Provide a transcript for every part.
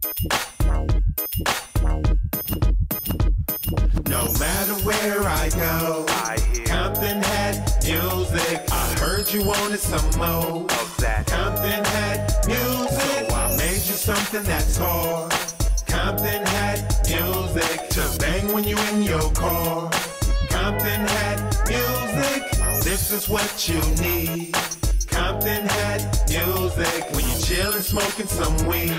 No matter where I go, Compton had music. I heard you wanted some more of that. Compton had music. So I made you something that's hard. Compton had music to bang when you in your car. Compton had music. This is what you need. Compton had music when you chillin' smoking some weed.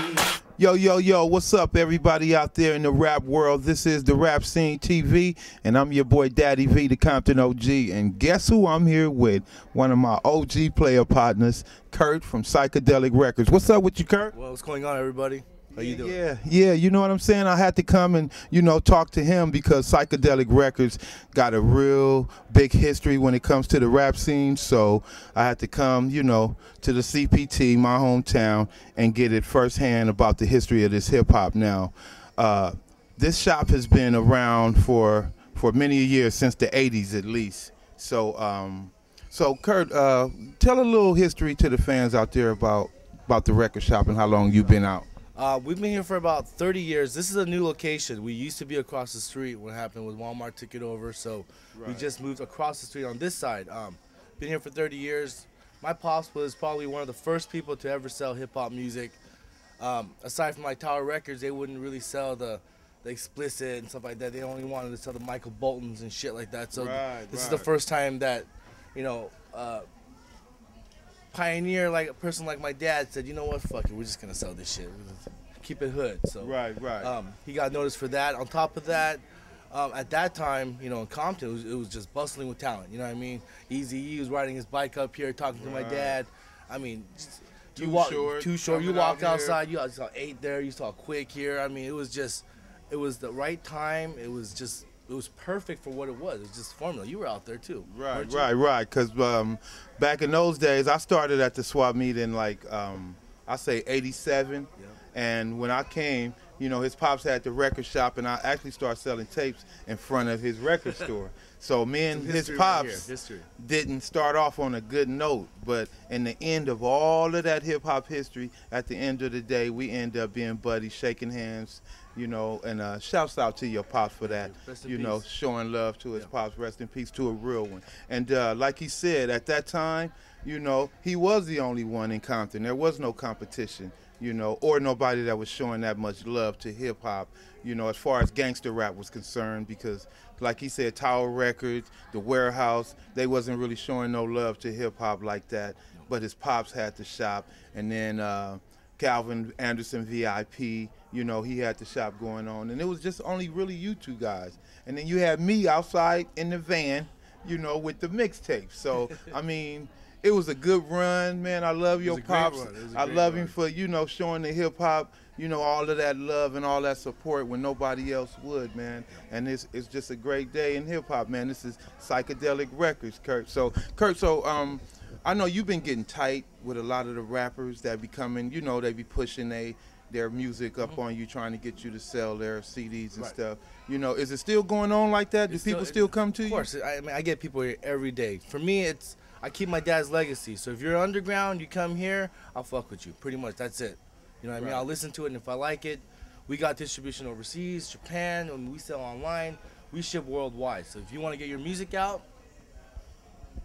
Yo, what's up, everybody out there in the rap world? This is the Rap Scene TV, and I'm your boy Daddy V, the Compton OG. And guess who I'm here with? One of my OG player partners, Kurt from Psychedelic Records. What's up with you, Kurt? Well, what's going on, everybody? How you doing? Yeah, you know what I'm saying? I had to come and, talk to him because Psychedelic Records got a real big history when it comes to the rap scene. So I had to come, to the CPT, my hometown, and get it firsthand about the history of this hip-hop now. This shop has been around for many years, since the 80s at least. So, Kurt, tell a little history to the fans out there about the record shop and how long you've been out. We've been here for about 30 years. This is a new location. We used to be across the street. What happened with Walmart took it over, so we just moved across the street on this side. Been here for 30 years. My pops was probably one of the first people to ever sell hip-hop music. Aside from like Tower Records, they wouldn't really sell the explicit and stuff like that. They only wanted to sell the Michael Boltons and shit like that. So this is the first time that, pioneer, like a person like my dad said, you know what, fuck it, we're just gonna sell this shit. Keep it hood. So he got noticed for that. On top of that, at that time, in Compton, it was just bustling with talent. You know what I mean? Eazy-E was riding his bike up here, talking to my dad. I mean, Too Short. You walk outside, you saw 8 there. You saw Quick here. I mean, it was the right time. It was perfect for what it was. It was just formula. You were out there too. Right. Because back in those days, I started at the swap meet in I say 87. Yeah. And when I came, his pops had the record shop, and I actually started selling tapes in front of his record store. So me and his pops didn't start off on a good note, but in the end of all of that hip-hop history, at the end of the day, we end up being buddies, shaking hands, and shouts out to your pops for that, showing love to his pops. Rest in peace to a real one. And like he said, at that time, he was the only one in Compton. There was no competition, or nobody that was showing that much love to hip-hop, as far as gangster rap was concerned, because like he said, Tower Records, The Warehouse, they wasn't really showing no love to hip-hop like that, but his pops had the shop. And then Calvin Anderson VIP, he had the shop going on, and it was just only really you two guys. And then you had me outside in the van, with the mixtape. So, I mean, it was a good run, man. I love your pops. I love him for, showing the hip-hop, all of that love and all that support when nobody else would, man. And it's just a great day in hip-hop, man. This is Psychedelic Records, Kurt. So, I know you've been getting tight with a lot of the rappers that be coming, they be pushing their music up on you, trying to get you to sell their CDs and stuff. Is it still going on like that? Do people still come to you? Of course. I mean, I get people here every day. For me, I keep my dad's legacy. So if you're underground, you come here, I'll fuck with you. Pretty much, that's it. You know what I mean? I'll listen to it, and if I like it, we got distribution overseas, Japan, and we sell online. We ship worldwide. So if you want to get your music out,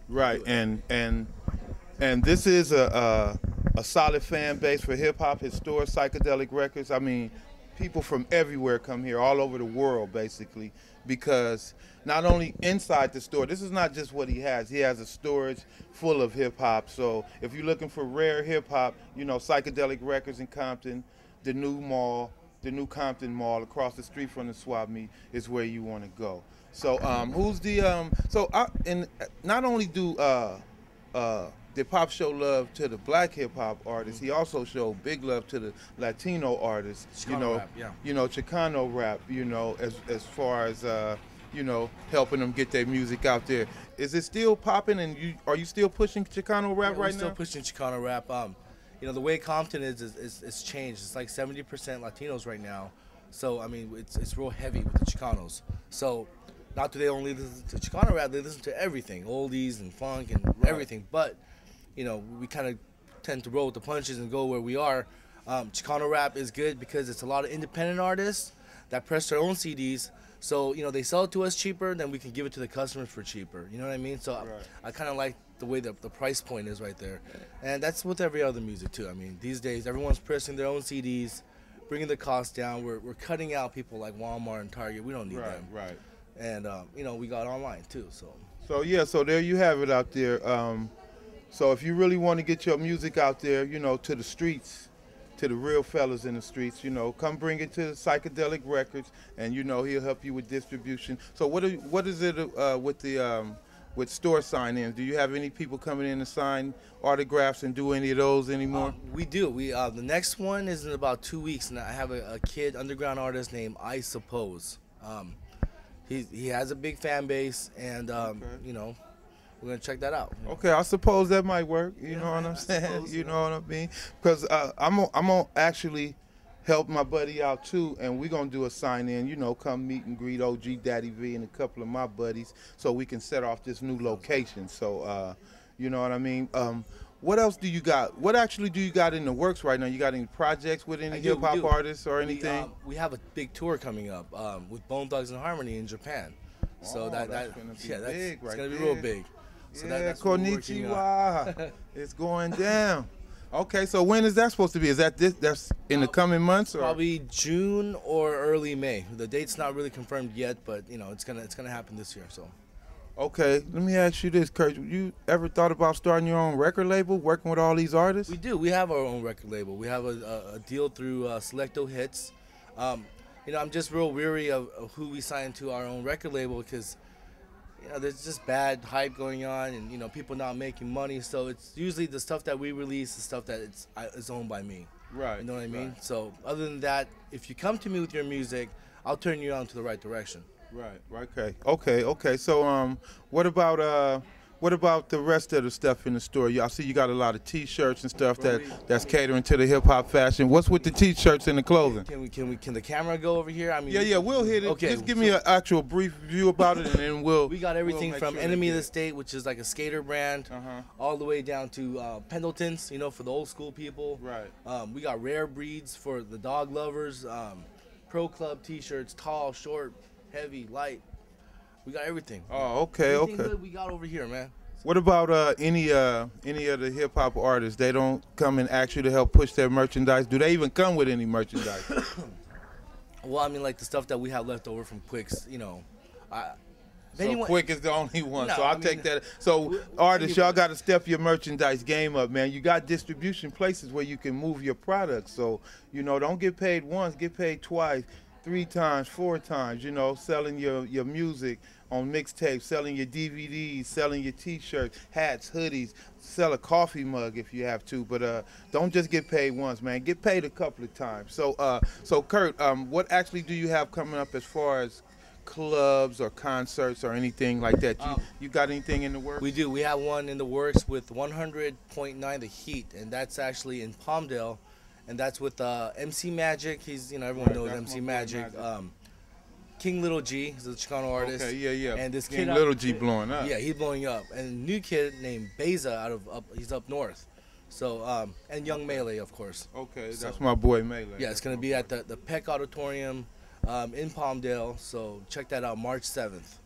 right, and this is a solid fan base for hip-hop, his store, Psychedelic Records. I mean, people from everywhere come here, all over the world, basically, because not only inside the store, this is not just what he has a storage full of hip-hop. So if you're looking for rare hip-hop, Psychedelic Records in Compton, the new mall, the new Compton Mall across the street from the swap meet is where you want to go. So who's the and not only do did Pop show love to the black hip hop artists, he also showed big love to the Latino artists. Chicano rap, Chicano rap. As far as helping them get their music out there. Is it still popping? And are you still pushing Chicano rap right now? We're still pushing Chicano rap. The way Compton is changed. It's like 70% Latinos right now. So I mean, it's real heavy with the Chicanos. So not do they only listen to Chicano rap, they listen to everything, oldies and funk and everything. But we kind of tend to roll with the punches and go where we are. Chicano rap is good because it's a lot of independent artists that press their own CDs. So, you know, they sell it to us cheaper, then we can give it to the customers for cheaper. You know what I mean? So I kind of like the way the price point is right there. And that's with every other music too. I mean, these days everyone's pressing their own CDs, bringing the cost down. We're cutting out people like Walmart and Target. We don't need them. Right. And, you know, we got online too. So yeah, so there you have it out there. So if you really want to get your music out there, you know, to the streets, to the real fellas in the streets, you know, come bring it to Psychedelic Records, and you know he'll help you with distribution. So what is it with the with store sign-ins? Do you have any people coming in to sign autographs and do any of those anymore? We do. The next one is in about 2 weeks, and I have a kid underground artist named I Suppose. He has a big fan base, and you know, we're gonna check that out. Okay, I suppose that might work. You know what I'm saying? You know what I mean? Because I'm gonna actually help my buddy out too, and we're gonna do a sign-in. You know, come meet and greet OG Daddy V and a couple of my buddies, so we can set off this new location. So, you know what I mean? What else do you got? What actually do you got in the works right now? You got any projects with any hip hop artists or anything? We have a big tour coming up with Bone Thugs and Harmony in Japan. So that's gonna be big, right? It's gonna be real big. So yeah, konnichiwa. It's going down. Okay, so when is that supposed to be? Is that that's in the coming months, or probably June or early May? The date's not really confirmed yet, but you know it's gonna happen this year. So. Okay, let me ask you this, Kurt. You ever thought about starting your own record label, working with all these artists? We do. We have our own record label. We have a deal through Selecto Hits. You know, I'm just real weary of who we sign to our own record label because. You know, there's just bad hype going on, and you know, people not making money. So it's usually the stuff that we release, the stuff that is owned by me. Right. You know what I mean? Right. So other than that, if you come to me with your music, I'll turn you on to the right direction. Right. Okay. So what about the rest of the stuff in the store? I see you got a lot of T-shirts and stuff that's catering to the hip hop fashion. What's with the T-shirts and the clothing? Can the camera go over here? I mean, yeah, we'll hit it. Okay, just give me an actual brief view about it, and then we got everything from Enemy of the State, which is like a skater brand, all the way down to Pendletons, you know, for the old school people. Right. We got Rare Breeds for the dog lovers. Pro Club T-shirts, tall, short, heavy, light. We got everything. Oh, okay. Good we got over here, man. What about any of the hip hop artists? They don't come and ask you to help push their merchandise. Do they even come with any merchandise? Well, I mean, like the stuff that we have left over from Quicks, you know. Quick is the only one, no, so I'll take that. So artists, y'all got to step your merchandise game up, man. You got distribution places where you can move your products. So, you know, don't get paid once, get paid twice, 3 times, 4 times, you know, selling your music on mixtapes, selling your DVDs, selling your T-shirts, hats, hoodies, sell a coffee mug if you have to, but don't just get paid once, man. Get paid a couple of times. So Kurt, what actually do you have coming up as far as clubs or concerts or anything like that? You got anything in the works? We do. We have one in the works with 100.9 The Heat, and that's actually in Palmdale, and that's with MC Magic. He's, you know, everyone knows MC Magic. King Little G, he's a Chicano artist. Okay, yeah. And this King kid Little G blowing up. Yeah, he's blowing up. And a new kid named Beza he's up north. So and Young Melee, of course. Okay, that's my boy Melee. Yeah, it's gonna be at the Peck Auditorium in Palmdale. So check that out, March 7th.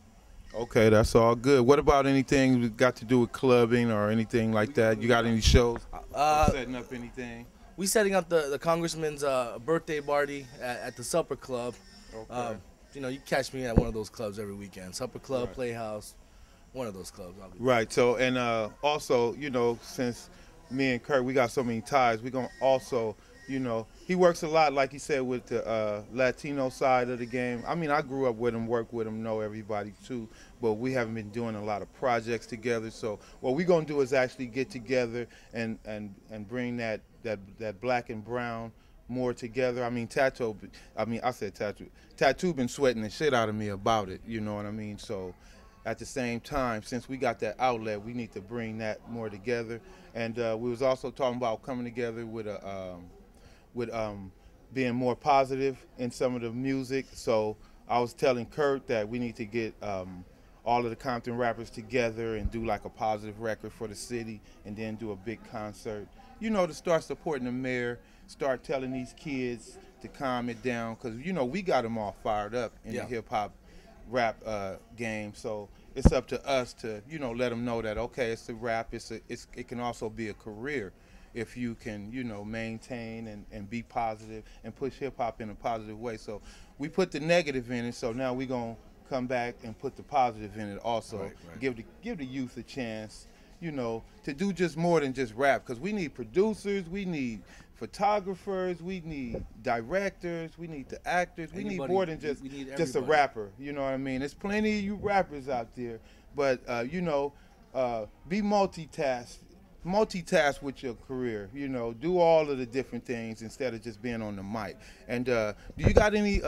Okay, that's all good. What about anything got to do with clubbing or anything like that? You got any shows? Setting up anything? We setting up the congressman's birthday party at the Supper Club. Okay. You know, you catch me at one of those clubs every weekend. Supper Club, Playhouse, one of those clubs. Right. So, and also, you know, since me and Kurt, we got so many ties, we're going to also, you know, he works a lot, like he said, with the Latino side of the game. I mean, I grew up with him, worked with him, know everybody too, but we haven't been doing a lot of projects together. So what we're going to do is actually get together and bring that black and brown more together. I mean, Tattoo been sweating the shit out of me about it, you know what I mean? So at the same time, since we got that outlet, we need to bring that more together. And we was also talking about coming together with being more positive in some of the music. So I was telling Kurt that we need to get all of the Compton rappers together and do like a positive record for the city and then do a big concert. You know, to start supporting the mayor, start telling these kids to calm it down, because, you know, we got them all fired up in the hip-hop rap game. So it's up to us to, you know, let them know that, okay, it's a rap, it can also be a career if you can, you know, maintain and be positive and push hip-hop in a positive way. So we put the negative in it, so now we're going to come back and put the positive in it also. Right. Give the youth a chance, you know, to do just more than just rap, because we need producers, we need photographers, we need directors, we need the actors, we need more than just a rapper, you know what I mean? There's plenty of you rappers out there, but you know, be multitask with your career, you know, do all of the different things instead of just being on the mic. And do you got any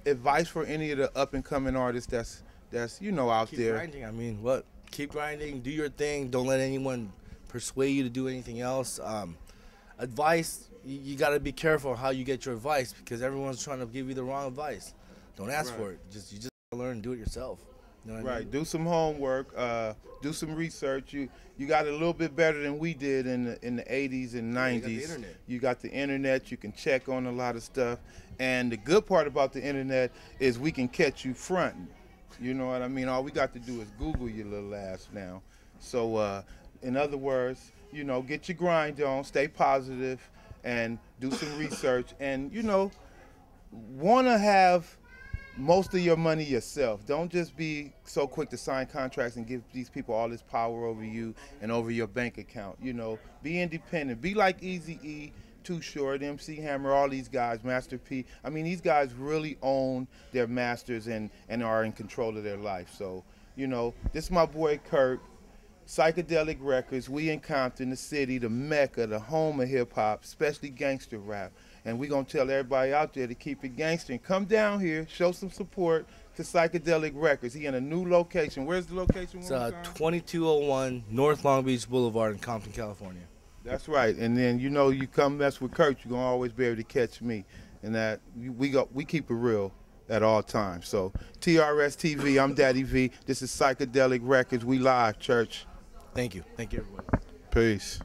advice for any of the up and coming artists that's you know out there? Keep grinding. I mean, keep grinding, do your thing, don't let anyone persuade you to do anything else. Advice, you got to be careful how you get your advice, because everyone's trying to give you the wrong advice. Don't ask for it. You just learn and do it yourself. You know what I mean? Do some homework, do some research. You got it a little bit better than we did in the 80s and 90s. You got the internet. You can check on a lot of stuff. And the good part about the internet is we can catch you fronting. You know what I mean? All we got to do is Google your little ass now. So in other words, you know, get your grind on, stay positive, and do some research. And, you know, want to have most of your money yourself. Don't just be so quick to sign contracts and give these people all this power over you and over your bank account. You know, be independent. Be like Eazy-E, Too Short, MC Hammer, all these guys, Master P. I mean, these guys really own their masters and are in control of their life. So, you know, this is my boy Kurt, Psychedelic Records. We in Compton, the city, the mecca, the home of hip-hop, especially gangster rap. And we're going to tell everybody out there to keep it gangster and come down here, show some support to Psychedelic Records. He in a new location. Where's the location? It's 2201 North Long Beach Boulevard in Compton, California. That's right. And then, you know, you come mess with Kurt, you're going to always be able to catch me. And that we keep it real at all times. So TRS TV, I'm Daddy V. This is Psychedelic Records. We live, church. Thank you. Thank you, everybody. Peace.